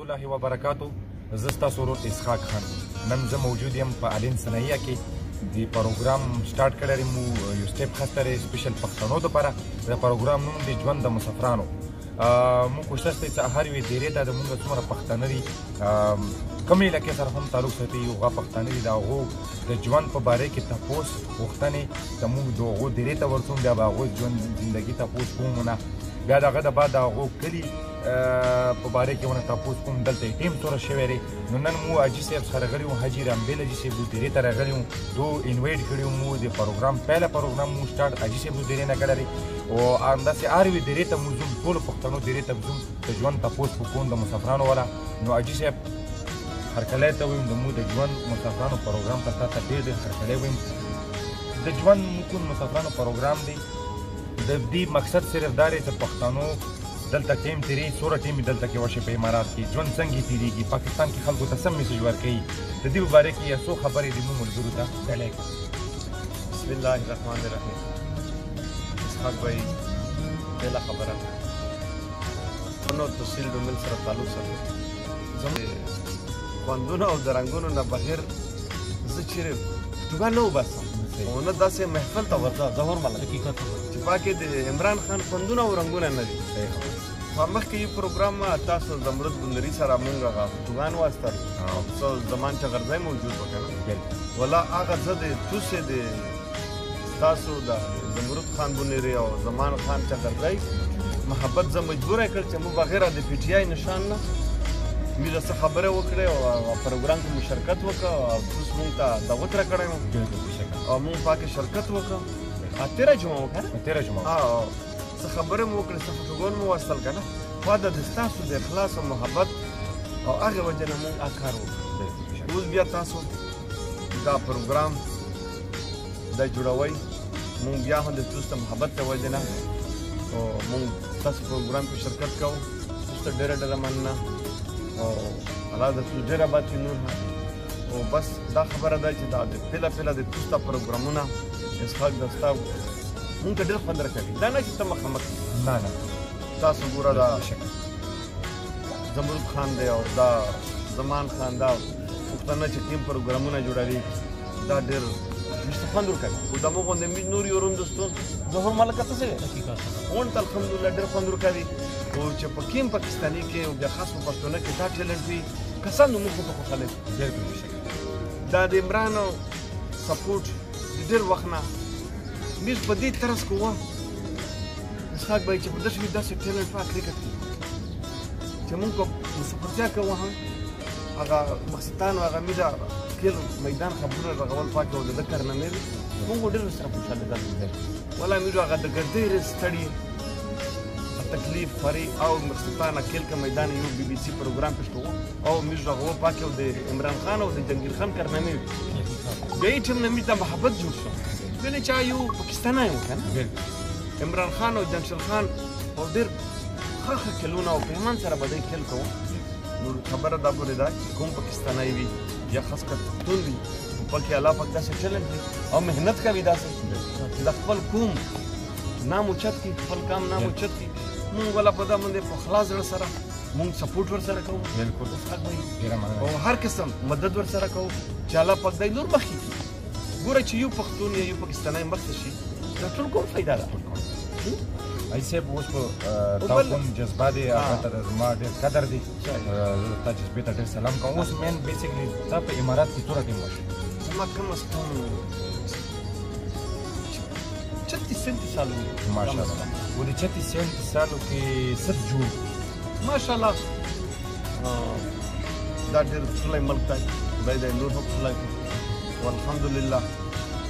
الله وبرکاتو. زه ستاسو ورور اسحاق خان. نن زه موجود یم په الین ثنایه کې د پروګرام سٹارټ کړی مو یو سټیپ خسته دی سپیشل پښتنو دپاره. د پروګرام نوم دی ژوند د مسافرانو. مونږ کوشش کوي چې هر یوې دیرې ته د مونږ څومره پښتانه دي کومې علاقې سره هم تعلق ساتي هغه پښتانه دي د هغو د ژوند په باره کې تپوس غوښتنې د مونږ د هغو دیرې ته ورځو بیا به هغوی ژوند زندګي تپوس کوو نه بیا د هغه د بعد د هغو کلي په باره کې ونه تپوس کوم دلته یې ټیم توره شوی دی. نو نن مو حاجي صاحب څخه راغلي وو حاجي رامبیل حاجي صاحب دیرې ته راغلي وو دو انوایټ کړي وو مو د پروګرام پهله پروګرام مو سټارټ حاجي صاحب دیرې نه کړی او همداسې هر یوې دیرې ته مو ځو ټولو پښتنو دیرې ته ځو د ژوند تپوس وکړو د مسافرانو والا. نو حاجي صاحب هرکلی ته ویم د مو د ژوند مسافرانو پروګرام ته تا ته ډېر ډېر هرکلی ویم. د ژوند مو مسافرانو پروګرام دی د دې مقصد صرف دا دی چې پښتنو دلته ټیم تیری څوره ټیم دلته کې وشي په امارات کې ژوند څنګه تیریږي پاکستان کې خلکو ته سم میسج ورکوي د دې په باره کې یو څو خبرې دي مو ملګرو ته ډالۍ کړو. بسم الله الرحمن الرحیم. اسحاق بھائی پہلا خبره نو تحصیل ډومل سره تعلق سره زموږ خوندونه او د رنګونو نه بغیر زه چیرې توبه نه وباسم او نه داسې محفل ته ورځه ظهور مله حقیقت چې پاکې د عمران خان خوندونه او رنګونه نه دي. مخکې یو پروګرام تاسو زمرد بندري سره مونږ هغه فتوګان واستل څو زمان چغرځی موجود وکړه ولا هغه زه د توسې د تاسو د زمرد خان بندري او زمان خان چغرځی محبت زه مجبوره کړ چې مو بغیر د پی ټی آی نشان نه موږ څه خبره وکړې او پروګرام کې مشارکت وکړه او اوس مونږ ته دعوت راکړی وو او مونږ پاکې شرکت وکړه 13 جمعه وکړه 13 جمعه څه خبره مو وکړې څه فوټوګان مو واستل که نه خو د ستاسو د اخلاص او محبت او هغې وجې نه مونږ هغه کار وکړو. اوس بیا تاسو دا پروګرام دا جوړوئ مونږ بیا هم د تاسو ته محبت د وجې نه او مونږ تاسو پروګرام کې شرکت کوو تاسو ته ډېره ډېره مننه او الله د تاسو ډېر آباد کړي نور او بس دا خبره ده چې دا د پهله پهله د تاسو ته پروګرامونه اسحاق دا ستا مونږ ته ډېر خوند راکوي دا نه چې ته مخامخ نه نه تاسو ګوره دا زمرد خان دی او دا زمان خان دا پښتانه چې ټیم پروګرامونه جوړوي دا ډېر مشته خوند ورکوي او زموږ غوندې موږ نور یو روندستون ظهور ملکه څه دی اونټ الحمدلله ډېر خوند ورکوي او چې په کیم پاکستاني کې او بیا خاص په پښتونه کې دا ټیلنټ وي کسان نو موږ ته خوشاله دا د عمران سپورټ ډېر وخت نه موږ په دې طرز کوو اسحاق بھائی چې په داسې ټیلنټ په کرکټ کې چې موږ په سپورټیا کوو هم هغه مقصدان او هغه میدا کېل میدان خبره رغول پاک او د کارنامې موږ ډېر سره خوشاله ده ولا موږ هغه د ګردې ستړي تکلیف فری او مقصدانه کېل کا میدان یو بی بی سی پروګرام پېښ کوو او موږ هغه پاک او د عمران خان او د جنگیر خان کارنامې دې ټیم نه میته محبت جوړ شو ولې چې یو پاکستاني یو کنه عمران خان او جنشل خان او ډېر ښه کلونه او پیمان سره بدای کېل کوو نو خبره دا پورې ده کوم پاکستاني وي یا خاص کر ټول وي پکې الله پاک داسې ټیلنټ وي او محنت کوي داسې چې د خپل کوم نام اوچت کړي خپل کام نام اوچت کړي مونږ ولا په دا باندې په خلاص زړه سره مونږ سپورټ ورسره کوو بالکل او هر قسم مدد ورسره کوو چې الله پاک دی نور مخکې کړي ګوره چې یو پښتون یا یو پاکستانی مخته شي دا ټول کوم فایده ده حاجي صاحب اوس په تا کوم جذبه دی هغه ته زما ډېر قدر دی تا جذبې ته ډېر سلام کوم. اوس مین بیسیکلی تا په امارات کې څومره ټیم وشو زما کم از کم 36 سال وي ماشاءالله و د 36 سالو کې ست جوړ ماشاءالله دا ډېر ښکلی ملک دی خدای دی نور هم ښکلی کړي والحمدلله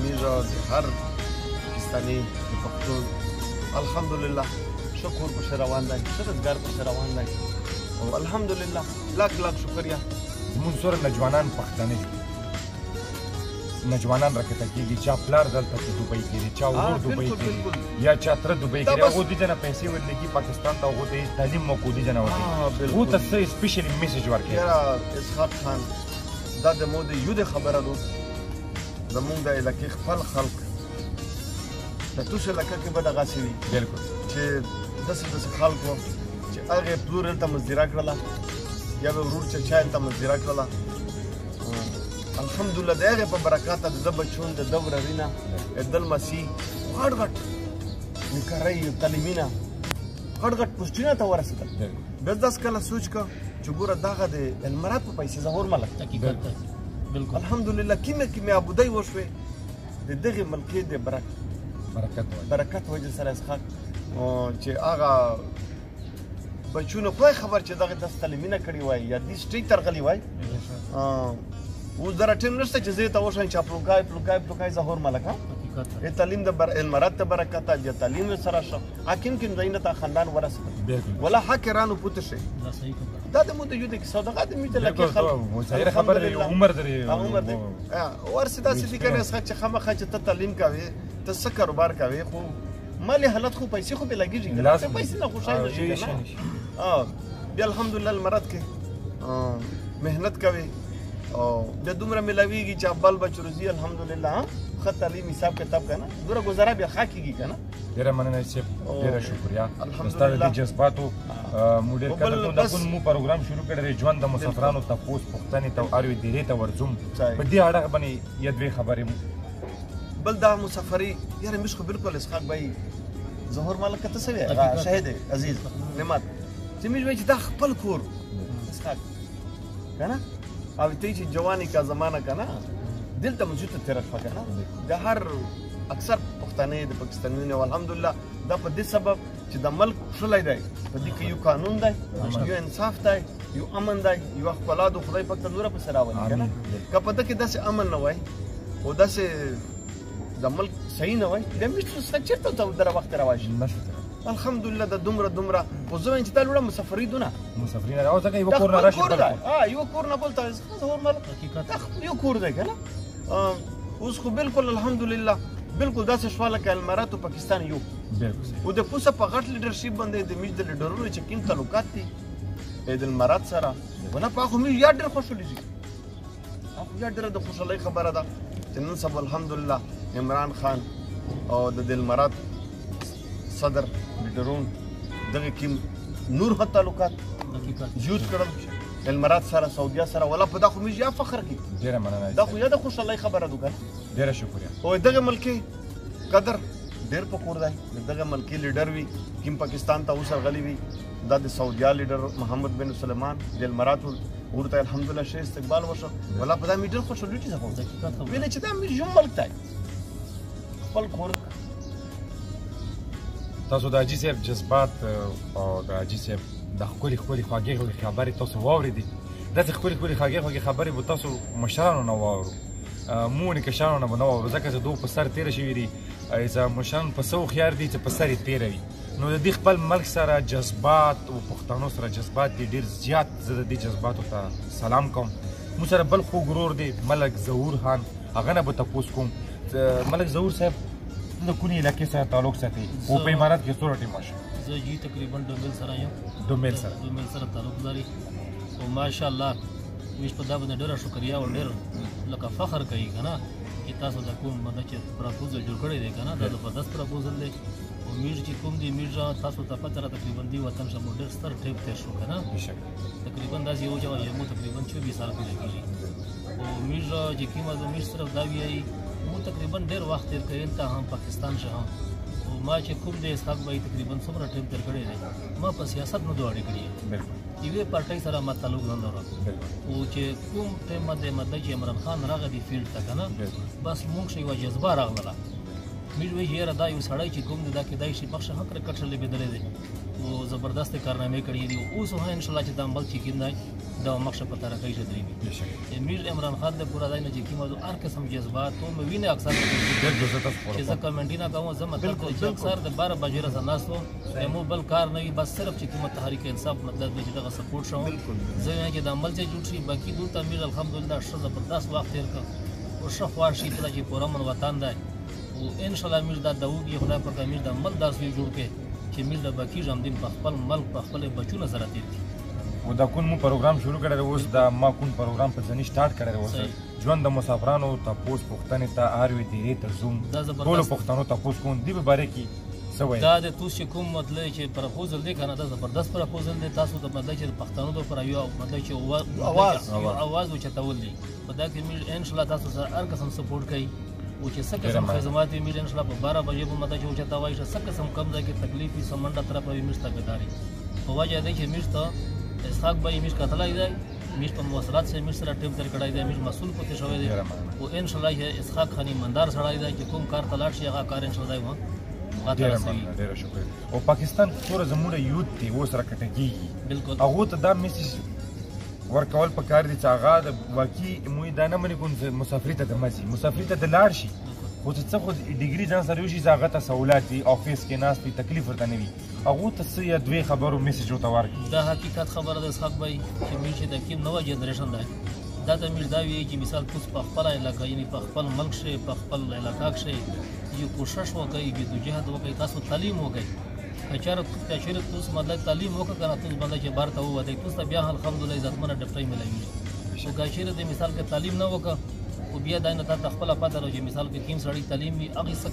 موږ د هر پاکستاني د پښتون الحمدلله شکر پسې روان دی ښه روزګار پسې روان دی او الحمدلله لاک شکریه. زموږ سره نوجوانان پښتانه دي نوجوانان راکته کېږي چا پلار دلته په دوبۍ کې دی چا ورور دوبۍ کې دی یا چا تره دوبۍ کې دی هغو دې ځای نه پیسې ورلګي پاکستان ته هغو ته تعلیم موقع دې ځای نه ورکوي هغو ته څه سپیشلي میسج ورکوي. یاره اسحاق خان دا زموږ د یو د خبره ده زموږ د علاقې خپل خلک د توس علاقه کې به دغسې وي بالکل چې داسې خلک وو چې هغې پلور هلته مزدورا کړله یا به ورور چې چا هلته مزدیره کړله الحمدلله د هغې په برکاته د ده بچون د ده ورري نه د لمسي غټ غټ نکرۍ تعلیمي نه غټ غټ پوسټونه ته ورسېدل بیا داسې کله سوچ کړه چې ګوره دغه د المرات په پیسې ظهور ملک الحمدلله کیمې ابودۍ وشوې د دغې ملکې د برکت وجه سره اسحاق چې هغه بچونو خدای خبر چې دغه داسې تعلیمي نه کړې وای یا دې سټیج ته راغلي وای اوس دره ټیم نشته چې زه ته وښیم چې پلوکای ظهور ملک تعلیم د المرات ته برکت بیا تعلیم سره شو حاکم کې ځای نه تا خاندان ورسېدل ولا حق رانو پوت شي دا د مو د یو د صدقات می ته لکه خبر خبر عمر درې ورسې داسې دي کنه چې خامخا چې ته تعلیم کوي ته څه کاروبار کوي خو مالي حالت خو پیسې خو به لګیږي پیسې نه خوشاله شي بیا الحمدلله المرات کې مهنت کوي او بیا دومره ملاویږي چې بل بچ روزي الحمدلله ښه تعلیم حساب کتاب کنه دوره گزاره بیا ښه کېږي کنه ډېره مننه صاحب ډېره شکریا ستا د جذباتو مو ډېر قدر کوم دا کوم مو پروګرام شروع کړی دی ژوند د مسافرانو تپوس پوښتنې ته اړوي دیرې ته ورځم په دې اړه باندې یو دوې خبرې بل دا مسافري یاره مش خو بالکل اسحاق بھائی ظهور ملک ته څه وی شهید عزیز نعمت چې مش وای چې دا خپل کور اسحاق کنه او ته چې جوانی کا زمانہ کنه دلته موجود ته تیر شو کنه د هر اکثر پښتنې د پاکستانیانو الحمدلله دا په دې سبب چې د ملک شلای دی په دې کې یو قانون دی یو انصاف دی یو امن دی یو خپلادو خدای پاک ته نور په سراوي کنه که په دې کې داسې امن نه وای او داسې د ملک صحیح نه وای د مشت چیرته ته در وخت راوځي الحمدلله د دومره خو زه چې دا لوړه مسافرینونه او ځکه یو کور نه راشي یو کور نه بولته ظهور ملک حقیقت یو کور دی کنه اوس خو بالکل الحمدلله بالکل داسې شواله کې المرات او پاکستان یو او د پوسه په غټ لیډرشپ باندې د میج د لیډرونو چې کوم تعلقات دي د المرات سره ونه په خو مې یاد ډېر خوشحالي شي یاد ډېر د خوشحالۍ خبره ده چې نن سبا الحمدلله عمران خان او د المرات صدر لیډرون دغه کوم نور تعلقات یوز کړل المرات سره سعودیا سره ولا په دغه مې یا فخر کی ډیره مننه دا خو یا د خوشحالۍ خبره ده ډیره شکریا او دغه ملکی قدر ډیر پکور دی دغه ملکی لیډر وی کوم پاکستان ته اوس غلی وی دا د سعودیا لیډر محمد بن سلمان د المرات ورته الحمدلله شه استقبال وشو ولا په دا مې ډیر خوشحالي چې زه ویل چې دا مې یو ملک دی خپل کور تاسو د حاجي صاحب جذبات او د حاجي صاحب د خپل خواږه خبرې تاسو واورېدې داسې خپل خواږه خبرې به تاسو مشرانو نه واورو مو نه کشانو نه به نه واورو ځکه چې دوی په سر تېره شوي دي مشران په څه هوښیار دي چې په سر یې تېروي نو د دې خپل ملک سره جذبات او پښتنو سره جذبات دي ډېر زیات زه د دې جذباتو ته سلام کوم مو سره بل خوږ ورور دی ملک ظهور خان هغه نه به تپوس کوم ملک ظهور صاحب د کونې علاقې سره تعلق ساتي او په امارات کې څومره ټیم ماشي زه جی تقریبا ډومل سره یم ډومل سره تعلق لري او ماشاءالله ویش په دا باندې ډېره شکریا او ډېر لکه فخر کوي که نه چې تاسو د کوم مطلب چې پراپوزل جوړ کړی دی که نه دا زبردست پراپوزل دی او میږ چې کوم دی میږ تاسو ته پته را تقریبا دی وطن شه مو ډېر ستر ټیپ تېر شو که نه تقریبا داسې یو چې وایي مو تقریبا 24 سال پورې کېږي او میږ چې کومه د میږ صرف دا وایي مو تقریبا ډېر وخت تېر کړی دلته هم پاکستان شه هم او ما چې کوم دی اسحاق بھائی تقریبا څومره ټیم تېر کړی دی ما په سیاست نه دواړې کړي یوې پارټۍ سره ما تعلق نه لرم او چې کوم ټیم باندې مطلب چې عمران خان راغلی فیلډ ته که نه بس موږ شه یوه جذبه راغله موږ وایي چې یاره دا یو سړی چې کوم دی دا کیدای شي بخښه هم کرکټ شه لوبېدلی دی او زبردست کارنامې کړي دي اوس هم انشاءالله چې دا عمل چې کیندی دا مخشه په ترقۍ شه درېږي میر عمران خان د پوره ځای نه چې کومه هر قسم جذبات و مې وینې اکثر چې زه کمنټي نه کوم زه مطلب چې اکثر د 12 بجې راځه ناست وم مو بل کار نه وي بس صرف چې کومه تحریک انصاف مطلب دی چې دغه سپورټ شوم زه وایم چې د عمل چې جوړ شي باقي دلته میر الحمدلله ښه زبردست وخت تېر کړ او ښه خوار شي کله چې پوره من وطن دی او انشاءالله میر دا دوږي خدای پاک میر د عمل داسې جوړ کړي چې میر د باقي ژوندین په خپل ملک په خپل بچونو سره تېر کړي او دا کون مو پروګرام شروع کړی اوس دا ما کون پروګرام په ځنی سٹارټ کړی اوس ژوند د مسافرانو تپوس پوښتنې ته هر وی دیرې ته زوم ټولو پښتنو تپوس کوم دی به باره کې دا د توس چې کوم مطلب چې پرپوزل دی که نه دا زبردست پرپوزل دی تاسو ته مطلب چې د پښتنو دپاره یو مطلب چې اواز اوچتول دی په دا کې موږ انشاءالله تاسو سره هر قسم سپورټ کوي او چې څه قسم خدمات وي موږ انشاءالله په 12 بجې به مطلب چې اوچتوای شي څه قسم کم ځای کې تکلیف وي سمنډه طرف وي موږ تابعداري په وجه دی چې موږ ته اسحاق بھائی موږ کتلی دی موږ په مواصلات سره موږ سره ټیم تر کړی دی موږ مسؤل پاتې شوی دی او انشاءالله اسحاق خان ایماندار سړی دی چې کوم کار ته لاړ شي هغه کار انشاءالله ډېره شکر او پاکستان څومره زموږ یوت دی اوس راکټه کېږي بالکل هغو ته دا میسج ورکول پکار دي چې هغه د واقعي موږ دا نه منې کوم مسافري ته د مځي مسافري ته د لاړ شي خو چې څه خو ډیګري ځان سره یوشي هغه ته سهولات وي افیس کې ناست وي تکلیف ورته نه وي هغو ته څه یا دوې خبرو میسج ورته ورکړي دا حقیقت خبره ده اسحاق بھائی چې موږ چې د کوم نوه جنریشن دی دا ته موږ دا وایي چې مثال کوس په خپله علاقه یعنې په خپل ملک کښې په خپل علاقه کښې یو کوشش وکړئ جدوجهد وکړئ تاسو تعلیم وکړئ که چېرې تاسو مطلب تعلیم وکړه که نه تاسو مطلب چې بهر ته ووتئ تاسو ته بیا الحمدلله عزتمنه ډپټۍ میلاویږي خو که چېرې د مثال کې تعلیم نه وکړه خو بیا دا نه تا ته خپله پته ده چې مثال کې کوم سړی تعلیم وي هغې څه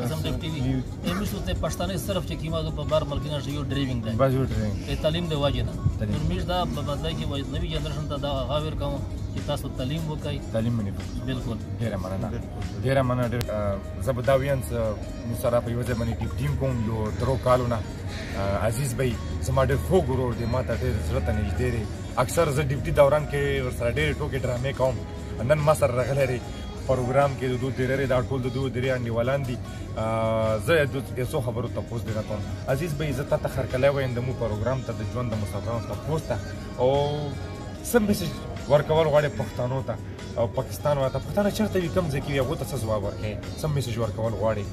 قسم ډپټي وي موږ ته پښتانه صرف چې کوم په بار ملک نه یو ډرایوینګ دی تعلیم د وجې نه نو موږ دا په مطلب کې نوي جنریشن ته دا غاویر کوم چې تاسو تعلیم وکړئ تعلیم ونیسئ بالکل ډېره مننه زه به دا ویم چې موږ سره په یوه ځای باندې ټیم کوم یو درو کالونه عزیز بھائی زما ډېر خوږ ورور دی ما ته ډېر زړه ته نږدې دی اکثر زه ډیپټي دوران کې ورسره ډېرې ټوکې ډرامې کوم نن ما سره راغلی دی پروګرام کې د دوی ډېرې دا ټول د دوی ډېرې انډیوالان دي زه یو څو خبرو تپوس درنه کوم عزیز بھائی زه تا ته هرکلی وایم د مو پروګرام ته د ژوند د مسافرانو تپوس ته او څه میسج ورکول غواړې پښتنو ته او پاکستان ته پښتانه چېرته وي کوم ځای کې وي هغو ته څه ځواب ورکوې څه میسج ورکول غواړې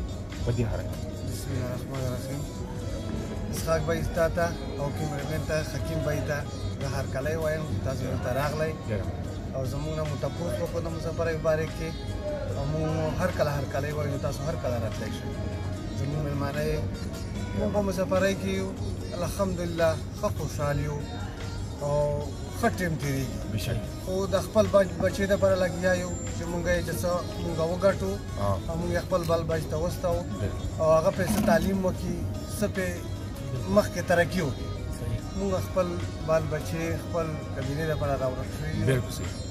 په دې حرکت بسم الله الرحمن الرحیم اسحاق بھائی ستا ته او کیمرمین ته حکیم بھائی ته زه هرکلی وایم تاسو دلته راغلی او زموږ نه مو تپوس وکړو د مسافرۍ باره کې او موږ هر کله وایو تاسو هر کله راتلی شئ زموږ مېلمانه یې موږ په مسافرۍ کې یو الحمدلله ښه خوشحال یو او ښه ټیم تېرېږي خو د خپل بچې دپاره لګیا یو چې مونږ یې چې څه مونږ وګټو او مونږ یې خپل بال بچ ته وستوو او هغه پرې څه تعلیم وکړي څه پرې مخکې ترقي وکړي مونږ خپل بال بچې خپل قبیلې دپاره راورک شوي یو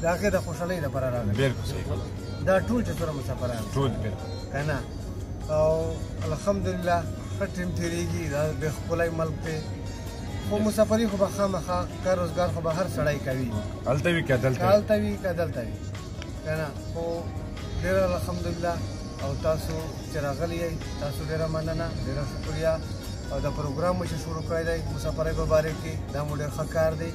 د هغې د خوشحالۍ دپاره راغلي دا ټول چې څومره مسافران که نه او الحمدلله ښه ټیم تېرېږي دا بې ښکلی ملک دی خو مسافري خو به خامخا کار روزګار خو به هر سړی کوي هلته وي که دلته وي که دلته وي که نه خو ډېره الحمدلله او تاسو چې راغلي یئ تاسو ډېره مننه ډېره شکریه او دا پروګرام مو چې شروع کړی دی مسافرۍ په باره کې دا مو ډېر ښه کار دی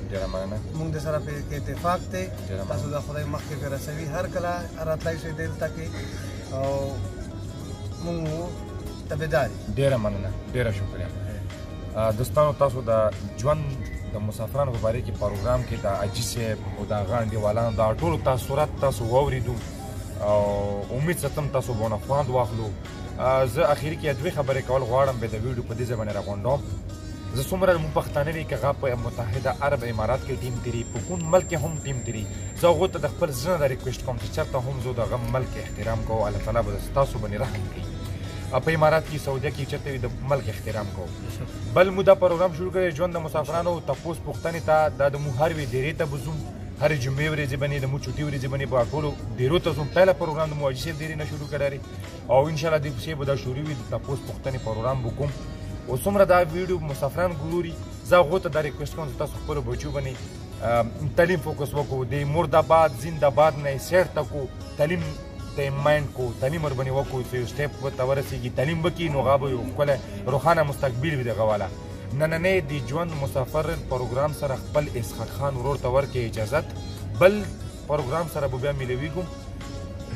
مونږ د سره پرې اتفاق دی تاسو د خدای مخکې پرې رسوي هر کله راتلی شئ دلته کې او مونږ مو تابعدار یو ډېره مننه ډېره شکریه دوستانو تاسو د ژوند د مسافرانو په باره کې پروګرام کې د حاجي صاحب او د هغه انډیوالانو دا ټولو تاثرات تاسو واورېدو او امید ساتم تاسو به ونه خوند واخلو زه اخري کې دوې خبرې کول غواړم بیا د ویډیو په دې ځای باندې راغونډوم زه څومره مونږ پښتانه دي که هغه په متحده عرب امارات کې ټیم تیري په کوم ملک کې هم ټیم تیري زه هغو ته د خپل زړه نه ریکویسټ کوم چې چېرته هم زه د هغه ملک احترام کوو الله تعالی به ستاسو باندې رحم کوي په امارات کې سعودیه کې چېرته وي د ملک احترام کوو بل مو دا پروګرام شروع کړی ژوند د مسافرانو تپوس پوښتنې ته دا د مو هر وی ډېرې ته به ځو هرې جمعې ورځې باندې د مو چوټي ورځې باندې به ټولو ډېرو ته ځو پهله پروګرام د مو حاجي صاحب ډېرې نه شروع کړی او انشاءالله دې پسې به دا شروع وي د تپوس پوښتنې پروګرام به کوم او څومره دا ویډیو مسافران ګوري زه هغو ته دا ریکویسټ کوم چې تاسو خپلو بچو باندې تعلیم فوکس وکړو د مردآباد زنده‌باد نه یې سیر ته کړو تعلیم ته یې مایند کړو تعلیم ورباندې وکړو چې یو سټیپ ورته ورسېږي تعلیم وکړي نو هغه به یو ښکلی روښانه مستقبل وي د هغه والا نننی د ژوند مسافر پروګرام سره خپل اسحاق خان ورور ته ورکړئ اجازت بل پروګرام سره به بیا میلویږو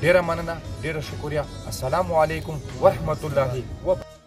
ډېره مننه ډېره شکریه السلام علیکم ورحمة الله وبرکاته